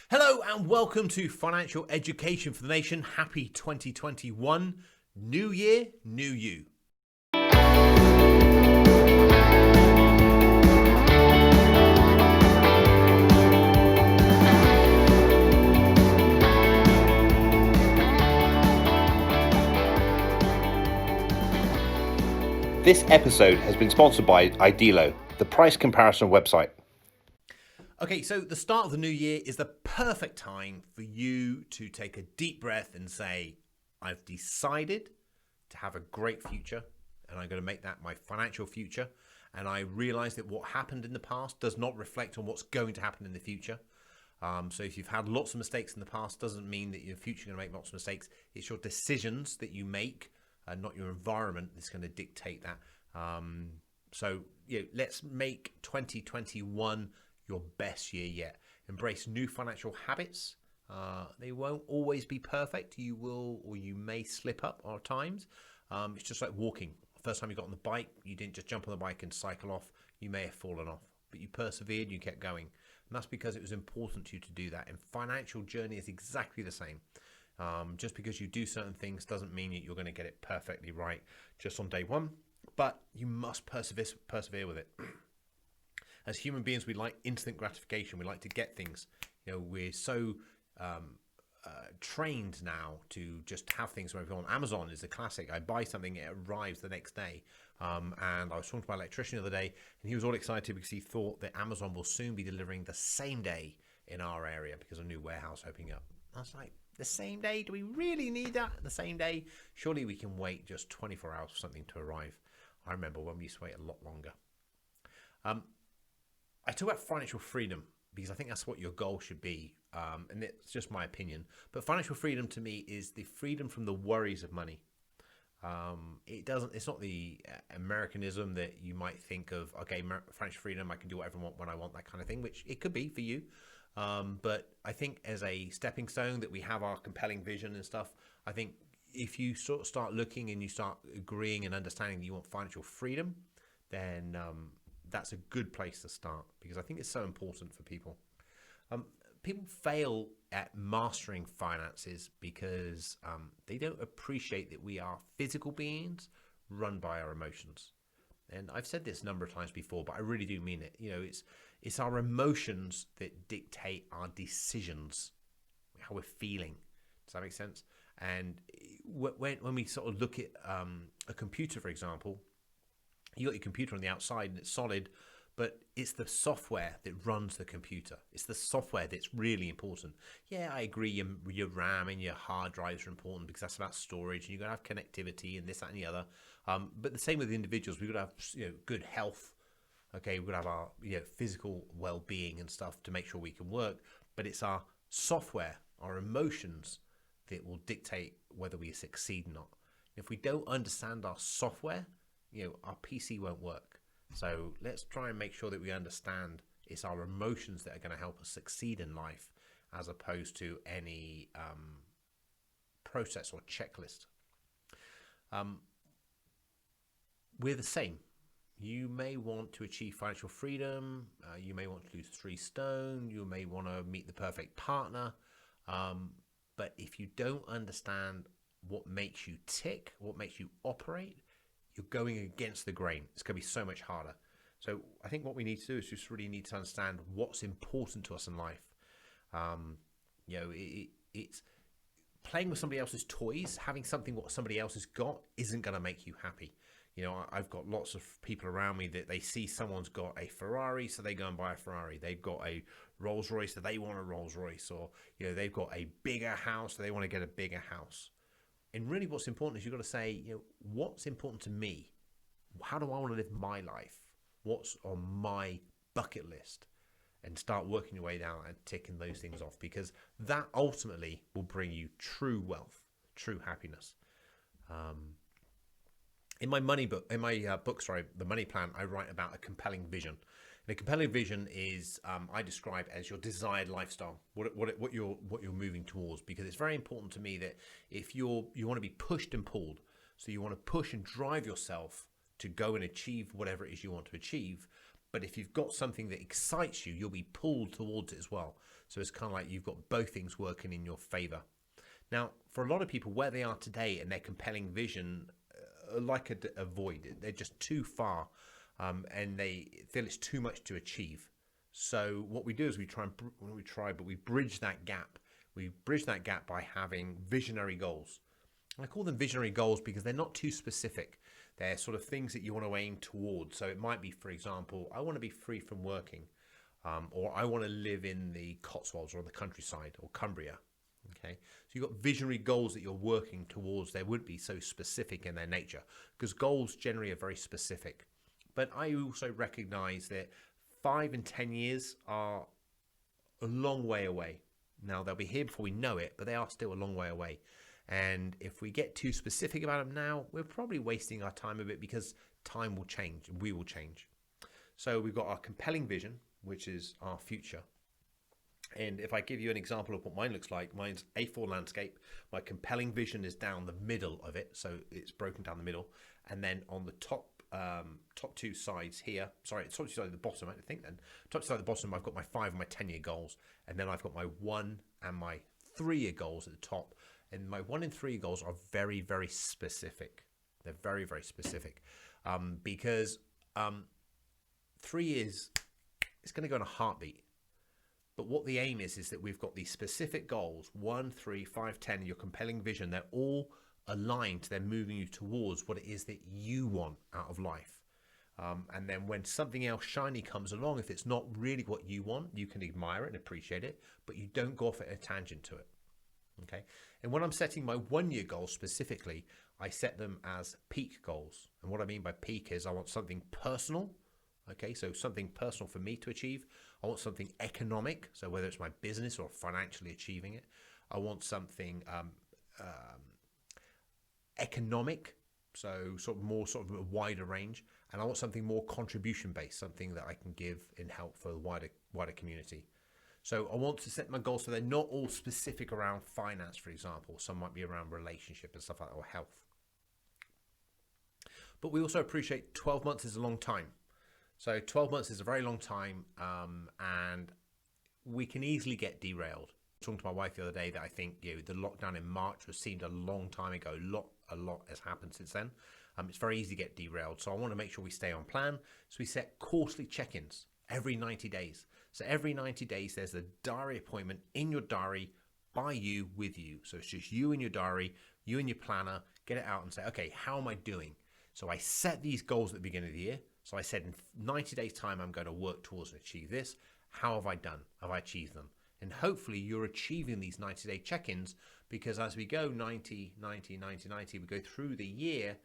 Hello and welcome to Financial Education for the Nation. Happy 2021. New year, new you. This episode has been sponsored by Idealo, the price comparison website. Okay, so the start of the new year is the perfect time for you to take a deep breath and say, I've decided to have a great future and I'm going to make that my financial future. And I realize that what happened in the past does not reflect on what's going to happen in the future. So if you've had lots of mistakes in the past, doesn't mean that your future is going to make lots of mistakes. It's your decisions that you make, not your environment, that's going to dictate that. Let's make 2021 your best year yet. Embrace new financial habits. They won't always be perfect. You will, or you may slip up at times. It's just like walking. First time you got on the bike, you didn't just jump on the bike and cycle off. You may have fallen off, but you persevered, you kept going. And that's because it was important to you to do that. And financial journey is exactly the same. Just because you do certain things doesn't mean that you're going to get it perfectly right just on day one, but you must persevere with it. As human beings, we like instant gratification. We like to get things. We're so trained now to just have things wherever we want. Amazon is a classic. I buy something, it arrives the next day. And I was talking to my electrician the other day, and he was all excited because he thought that Amazon will soon be delivering the same day in our area because of a new warehouse opening up. I was like, the same day? Do we really need that the same day? Surely we can wait just 24 hours for something to arrive. I remember when we used to wait a lot longer. I talk about financial freedom because I think that's what your goal should be. And it's just my opinion. But financial freedom to me is the freedom from the worries of money. It's not the Americanism that you might think of, okay, financial freedom, I can do whatever I want when I want, that kind of thing, which it could be for you. But I think as a stepping stone that we have our compelling vision and stuff, I think if you sort of start looking and you start agreeing and understanding that you want financial freedom, then that's a good place to start because I think it's so important for people. People fail at mastering finances because they don't appreciate that we are physical beings run by our emotions. And I've said this a number of times before, but I really do mean it. It's our emotions that dictate our decisions, how we're feeling. Does that make sense? And when we sort of look at a computer, for example, you got your computer on the outside and it's solid, but it's the software that runs the computer. It's the software that's really important. Yeah, I agree, your RAM and your hard drives are important because that's about storage and you've got to have connectivity and this, that, and the other. But the same with individuals. We've got to have good health. Okay, we've got to have our physical well-being and stuff to make sure we can work. But it's our software, our emotions that will dictate whether we succeed or not. If we don't understand our software, our PC won't work. So let's try and make sure that we understand it's our emotions that are going to help us succeed in life as opposed to any process or checklist. We're the same. You may want to achieve financial freedom. You may want to lose 3 stone. You may want to meet the perfect partner. But if you don't understand what makes you tick, what makes you operate, you're going against the grain. It's going to be so much harder. So I think what we need to do is just really need to understand what's important to us in life. It's playing with somebody else's toys, having something what somebody else has got isn't going to make you happy. I've got lots of people around me that they see someone's got a Ferrari, so they go and buy a Ferrari. They've got a Rolls Royce, so they want a Rolls Royce. Or, they've got a bigger house, so they want to get a bigger house. And really what's important is you've got to say, what's important to me? How do I want to live my life? What's on my bucket list? And start working your way down and ticking those things off because that ultimately will bring you true wealth, true happiness. In my book, The Money Plan, I write about a compelling vision. And a compelling vision is I describe as your desired lifestyle, what you're moving towards, because it's very important to me that if you want to be pushed and pulled, so you want to push and drive yourself to go and achieve whatever it is you want to achieve. But if you've got something that excites you, you'll be pulled towards it as well. So it's kind of like you've got both things working in your favor. Now, for a lot of people, where they are today and their compelling vision, like a void, they're just too far, and they feel it's too much to achieve. So what we do is we bridge that gap. We bridge that gap by having visionary goals. I call them visionary goals because they're not too specific. They're sort of things that you want to aim towards. So it might be, for example, I want to be free from working, or I want to live in the Cotswolds or the countryside or Cumbria. Okay, so you've got visionary goals that you're working towards. They would be so specific in their nature because goals generally are very specific. But I also recognize that 5 and 10 years are a long way away. Now, they'll be here before we know it, but they are still a long way away. And if we get too specific about them now, we're probably wasting our time a bit because time will change and we will change. So we've got our compelling vision, which is our future. And if I give you an example of what mine looks like, mine's A4 landscape. My compelling vision is down the middle of it, so it's broken down the middle. And then on the top two sides here, top two sides at the bottom, I think. Then top two sides at the bottom, I've got my 5 and my 10-year goals, and then I've got my 1 and my 3-year goals at the top. And my 1 and 3 goals are very, very specific. They're very, very specific, because 3 years, it's going to go in a heartbeat. But what the aim is that we've got these specific goals, 1, 3, 5, 10, your compelling vision. They're all aligned. They're moving you towards what it is that you want out of life. And then when something else shiny comes along, if it's not really what you want, you can admire it and appreciate it, but you don't go off at a tangent to it. Okay. And when I'm setting my 1-year goals specifically, I set them as peak goals. And what I mean by peak is I want something personal. Okay, so something personal for me to achieve. I want something economic, so whether it's my business or financially achieving it. I want something economic, so sort of a wider range. And I want something more contribution based, something that I can give in help for the wider community. So I want to set my goals so they're not all specific around finance, for example. Some might be around relationship and stuff like that, or health. But we also appreciate 12 months is a long time. So 12 months is a very long time, and we can easily get derailed. Talking to my wife the other day that I think the lockdown in March seemed a long time ago. A lot has happened since then. It's very easy to get derailed. So I want to make sure we stay on plan. So we set quarterly check-ins every 90 days. So every 90 days, there's a diary appointment in your diary by you, with you. So it's just you and your diary, you and your planner, get it out and say, okay, how am I doing? So I set these goals at the beginning of the year. So I said in 90 days time, I'm going to work towards and achieve this. How have I done? Have I achieved them? And hopefully you're achieving these 90-day check-ins, because as we go 90, 90, 90, 90, we go through the year,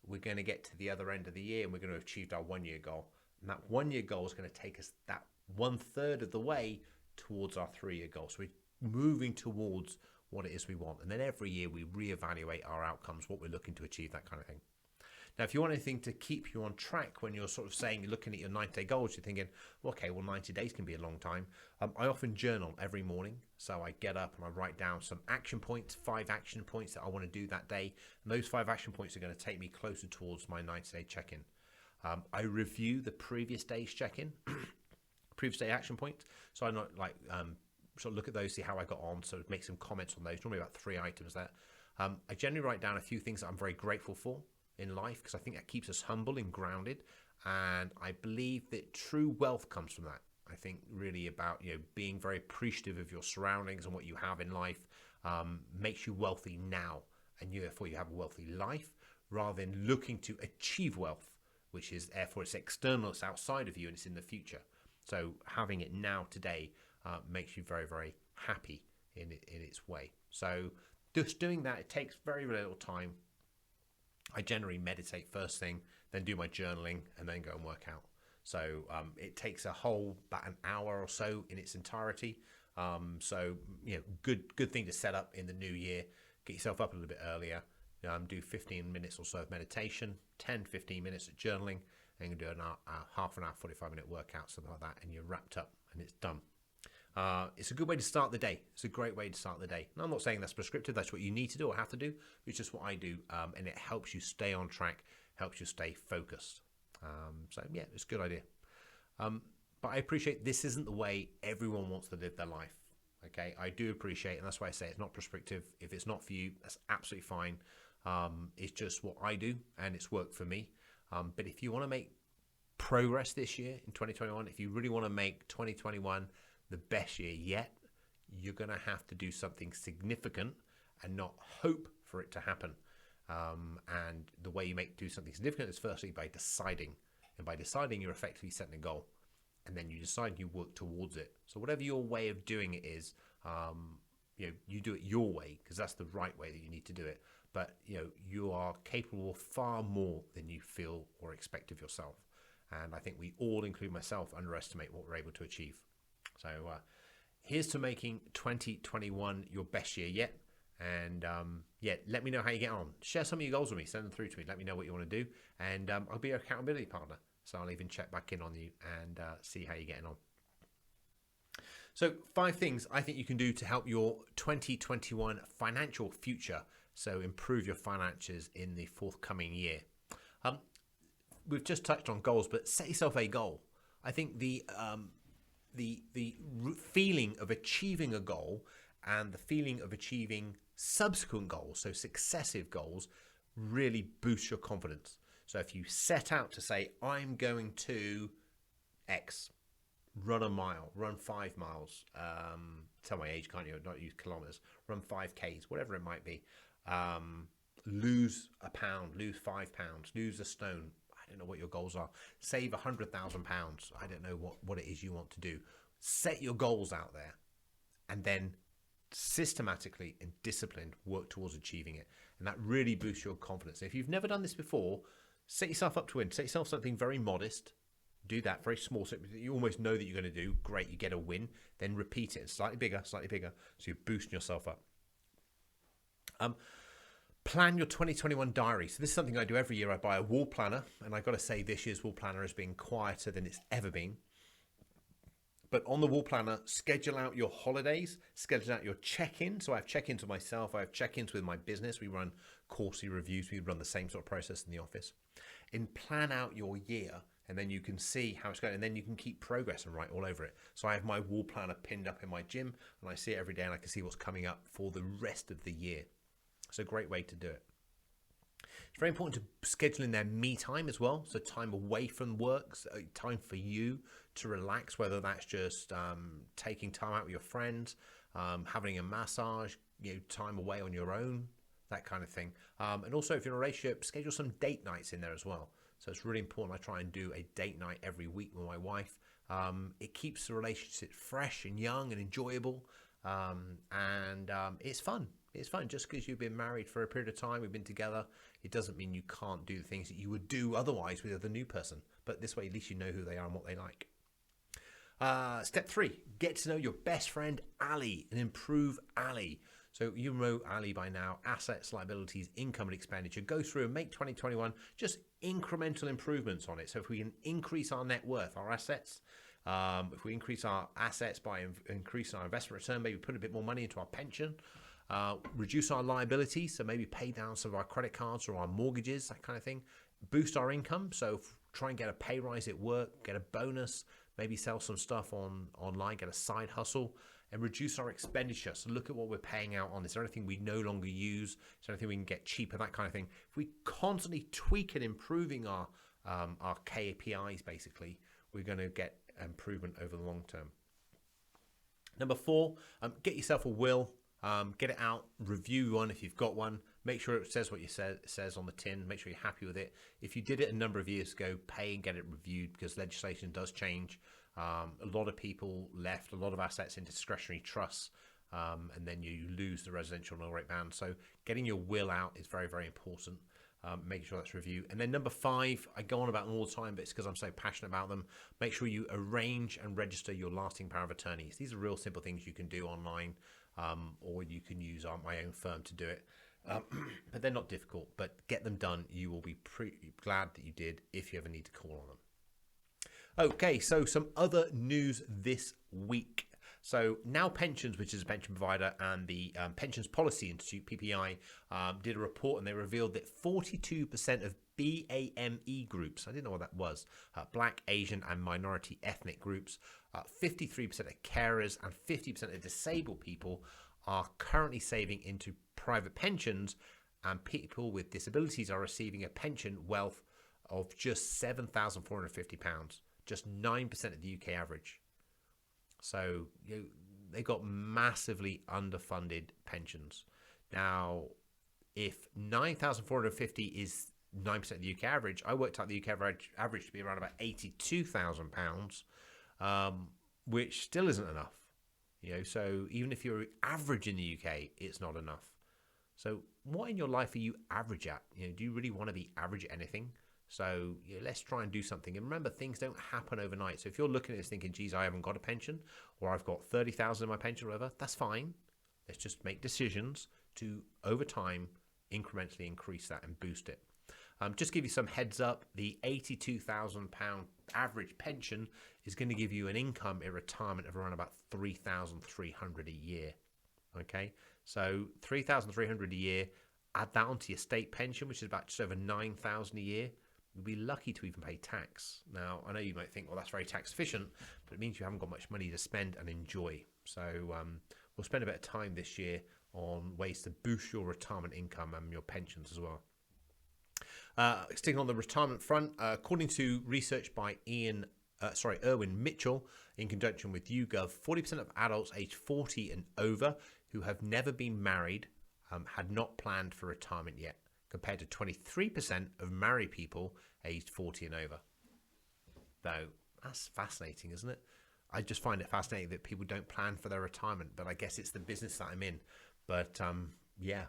we're going to get to the other end of the year and we're going to have achieved our 1-year goal. And that 1-year goal is going to take us that 1/3 of the way towards our 3-year goal. So we're moving towards what it is we want. And then every year we reevaluate our outcomes, what we're looking to achieve, that kind of thing. Now, if you want anything to keep you on track when you're sort of saying you're looking at your 90-day goals, you're thinking, well, okay, well, 90 days can be a long time. I often journal every morning. So I get up and I write down some action points, 5 action points that I want to do that day. And those 5 action points are going to take me closer towards my 90-day check-in. I review the previous day's check-in, previous day action points. So I not sort of look at those, see how I got on, sort of make some comments on those. Normally about 3 items there. I generally write down a few things that I'm very grateful for in life, because I think that keeps us humble and grounded, and I believe that true wealth comes from that. I think really about being very appreciative of your surroundings and what you have in life makes you wealthy now, and therefore you have a wealthy life, rather than looking to achieve wealth, which is therefore it's external, it's outside of you, and it's in the future. So having it now, today, makes you very, very happy in its way. So just doing that, it takes very, very little time. I generally meditate first thing, then do my journaling, and then go and work out. So it takes about an hour or so in its entirety. So good thing to set up in the new year. Get yourself up a little bit earlier. Do 15 minutes or so of meditation, 10-15 minutes of journaling, and you can do an hour, half an hour, 45-minute workout, something like that, and you're wrapped up and it's done. It's a good way to start the day. It's a great way to start the day. And I'm not saying that's prescriptive. That's what you need to do or have to do. It's just what I do. And it helps you stay on track, helps you stay focused. So yeah, it's a good idea. But I appreciate this isn't the way everyone wants to live their life. Okay, I do appreciate, and that's why I say it's not prescriptive. If it's not for you, that's absolutely fine. It's just what I do, and it's worked for me. But if you want to make progress this year in 2021, if you really want to make 2021 the best year yet, you're going to have to do something significant and not hope for it to happen. And the way you do something significant is firstly by deciding. And by deciding, you're effectively setting a goal. And then you decide and you work towards it. So whatever your way of doing it is, you do it your way, because that's the right way that you need to do it. But you are capable of far more than you feel or expect of yourself. And I think we all, including myself, underestimate what we're able to achieve. So here's to making 2021 your best year yet. And let me know how you get on. Share some of your goals with me. Send them through to me. Let me know what you want to do. And I'll be your accountability partner. So I'll even check back in on you and see how you're getting on. So 5 things I think you can do to help your 2021 financial future. So improve your finances in the forthcoming year. We've just touched on goals, but set yourself a goal. I think the feeling of achieving a goal and the feeling of achieving subsequent goals, so successive goals, really boosts your confidence. So if you set out to say, I'm going to X, run a mile, run 5 miles, tell my age, can't you? Not use kilometers, run 5Ks, whatever it might be. Lose a pound, lose 5 pounds, lose a stone. I don't know what your goals are. Save £100,000. I don't know what it is you want to do. Set your goals out there and then systematically and disciplined work towards achieving it. And that really boosts your confidence. If you've never done this before, set yourself up to win. Set yourself something very modest. Do that, very small. So you almost know that you're going to do. Great, you get a win. Then repeat it. Slightly bigger, slightly bigger. So you're boosting yourself up. Plan your 2021 diary. So this is something I do every year. I buy a wall planner. And I've got to say this year's wall planner has been quieter than it's ever been. But on the wall planner, schedule out your holidays, schedule out your check-ins. So I have check-ins with myself. I have check-ins with my business. We run quarterly reviews. We run the same sort of process in the office. And plan out your year, and then you can see how it's going. And then you can keep progress and write all over it. So I have my wall planner pinned up in my gym, and I see it every day, and I can see what's coming up for the rest of the year. It's a great way to do it. It's very important to schedule in their me time as well. So time away from work, so time for you to relax, whether that's just taking time out with your friends, having a massage, time away on your own, that kind of thing. And also if you're in a relationship, schedule some date nights in there as well. So it's really important. I try and do a date night every week with my wife. It keeps the relationship fresh and young and enjoyable. And it's fun. It's fun. Just because you've been married for a period of time, we've been together, it doesn't mean you can't do the things that you would do otherwise with the new person. But this way, at least you know who they are and what they like. Step 3, get to know your best friend, Ali, and improve Ali. So you know Ali by now, assets, liabilities, income and expenditure. Go through and make 2021 just incremental improvements on it. So if we can increase our net worth, our assets, if we increase our assets by increasing our investment return, maybe put a bit more money into our pension, reduce our liabilities, so maybe pay down some of our credit cards or our mortgages, that kind of thing. Boost our income, so try and get a pay rise at work, get a bonus, maybe sell some stuff online, get a side hustle, and reduce our expenditure. So look at what we're paying out on. Is there anything we no longer use? Is there anything we can get cheaper? That kind of thing. If we constantly tweak and improving our KPIs, basically, we're going to get improvement over the long term. Number 4, get yourself a will. Get it out, review one if you've got one, make sure it says what it says on the tin, make sure you're happy with it. If you did it a number of years ago, pay and get it reviewed because legislation does change. A lot of people left a lot of assets in discretionary trusts, and then you lose the residential nil rate ban. So getting your will out is very, very important. Making sure that's reviewed. And then number 5, I go on about them all the time, but it's because I'm so passionate about them. Make sure you arrange and register your lasting power of attorneys. These are real simple things you can do online. Or you can use my own firm to do it. But they're not difficult, but get them done. You will be pretty glad that you did if you ever need to call on them. Okay, so some other news this week. So Now Pensions, which is a pension provider, and the Pensions Policy Institute, PPI, did a report and they revealed that 42% of BAME groups, I didn't know what that was, Black, Asian and minority ethnic groups, 53% of carers and 50% of disabled people are currently saving into private pensions, and people with disabilities are receiving a pension wealth of just £7,450, just 9% of the UK average. So they got massively underfunded pensions. Now, if 9,450 is 9% of the UK average, I worked out the UK average to be around about £82,000, which still isn't enough. So even if you're average in the UK, it's not enough. So what in your life are you average at? Do you really want to be average at anything? So let's try and do something. And remember, things don't happen overnight. So if you're looking at this thinking, geez, I haven't got a pension, or I've got 30,000 in my pension or whatever, that's fine. Let's just make decisions to, over time, incrementally increase that and boost it. Just give you some heads up, the £82,000 average pension is going to give you an income in retirement of around about $3,300 a year. Okay, so $3,300 a year, add that onto your state pension, which is about just over $9,000 a year. You'll be lucky to even pay tax. Now, I know you might think, well, that's very tax efficient, but it means you haven't got much money to spend and enjoy. So we'll spend a bit of time this year on ways to boost your retirement income and your pensions as well. Sticking on the retirement front, according to research by Irwin Mitchell in conjunction with YouGov, 40% of adults aged 40 and over who have never been married had not planned for retirement yet, compared to 23% of married people aged 40 and over. Though, that's fascinating, isn't it? I just find it fascinating that people don't plan for their retirement, but I guess it's the business that I'm in. But yeah.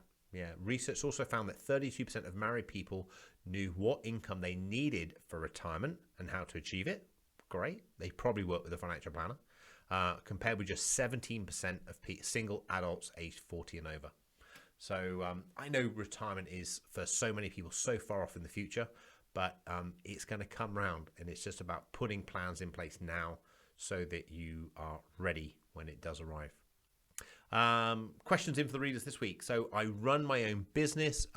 Research also found that 32% of married people knew what income they needed for retirement and how to achieve it. Great. They probably work with a financial planner, compared with just 17% of single adults aged 40 and over. So I know retirement is, for so many people, so far off in the future, but it's going to come round, and it's just about putting plans in place now so that you are ready when it does arrive. Questions in for the readers this week. So I run my own business.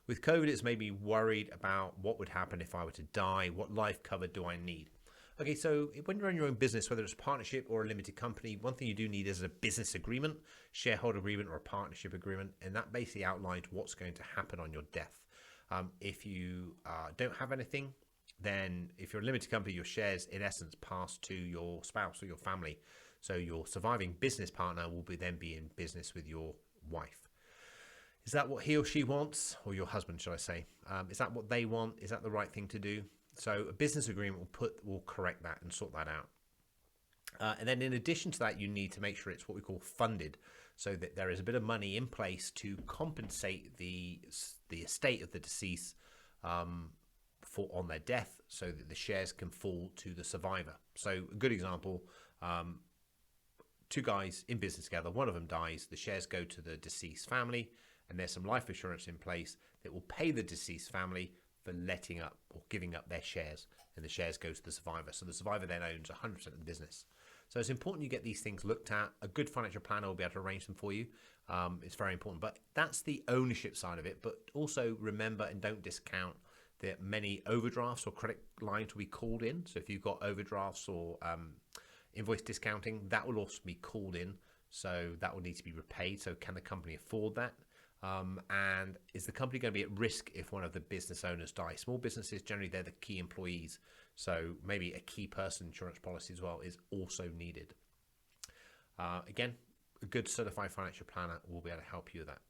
With COVID, it's made me worried about what would happen if I were to die. What life cover do I need? Okay, so when you run your own business, whether it's a partnership or a limited company, one thing you do need is a business agreement, shareholder agreement, or a partnership agreement, and that basically outlines what's going to happen on your death. If you don't have anything, then if you're a limited company, your shares in essence pass to your spouse or your family. So your surviving business partner will then be in business with your wife. Is that what he or she wants? Or your husband, should I say? Is that what they want? Is that the right thing to do? So a business agreement will correct that and sort that out. And then in addition to that, you need to make sure it's what we call funded, so that there is a bit of money in place to compensate the estate of the deceased on their death, so that the shares can fall to the survivor. So a good example, two guys in business together, one of them dies, the shares go to the deceased family, and there's some life assurance in place that will pay the deceased family for letting up or giving up their shares, and the shares go to the survivor. So the survivor then owns 100% of the business. So it's important you get these things looked at. A good financial planner will be able to arrange them for you. It's very important, but that's the ownership side of it. But also remember, and don't discount, that many overdrafts or credit lines will be called in. So if you've got overdrafts or invoice discounting, that will also be called in. So that will need to be repaid. So can the company afford that? And is the company going to be at risk if one of the business owners dies? Small businesses, generally, they're the key employees. So maybe a key person insurance policy as well is also needed. Again, a good certified financial planner will be able to help you with that.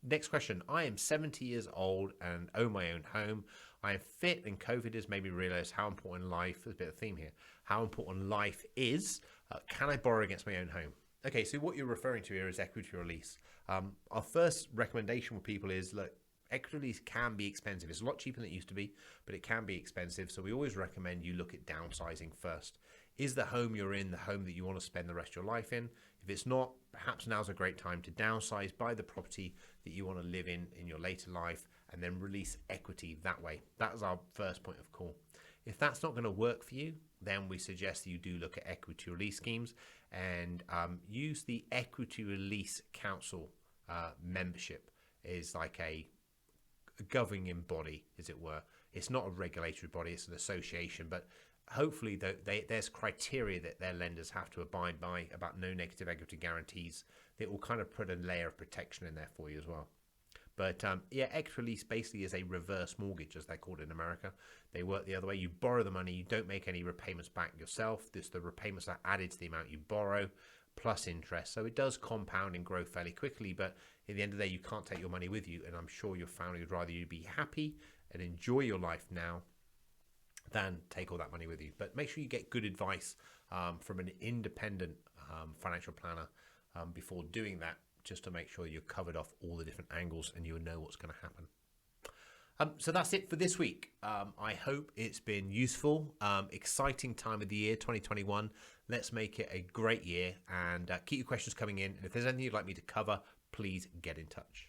Next question. I am 70 years old and own my own home. I am fit, and COVID has made me realize how important life, there's a bit of theme here, how important life is. Can I borrow against my own home? Okay, so what you're referring to here is equity release. Our first recommendation for people is, look, equity release can be expensive. It's a lot cheaper than it used to be, but it can be expensive. So we always recommend you look at downsizing first. Is the home you're in the home that you want to spend the rest of your life in? If it's not, perhaps now's a great time to downsize, buy the property that you want to live in your later life, and then release equity that way. That is our first point of call. If that's not going to work for you, then we suggest that you do look at equity release schemes and use the Equity Release Council membership. Is like a governing body, as it were. It's not a regulatory body, it's an association, but hopefully, though, there's criteria that their lenders have to abide by about no negative equity guarantees that will kind of put a layer of protection in there for you as well. But yeah, equity release basically is a reverse mortgage, as they're called in America. They work the other way. You borrow the money, you don't make any repayments back yourself. The repayments are added to the amount you borrow plus interest. So it does compound and grow fairly quickly. But at the end of the day, you can't take your money with you. And I'm sure your family would rather you be happy and enjoy your life now than take all that money with you. But make sure you get good advice from an independent financial planner before doing that, just to make sure you're covered off all the different angles and you know what's going to happen. So that's it for this week. I hope it's been useful. Exciting time of the year, 2021. Let's make it a great year, and keep your questions coming in. And if there's anything you'd like me to cover, please get in touch.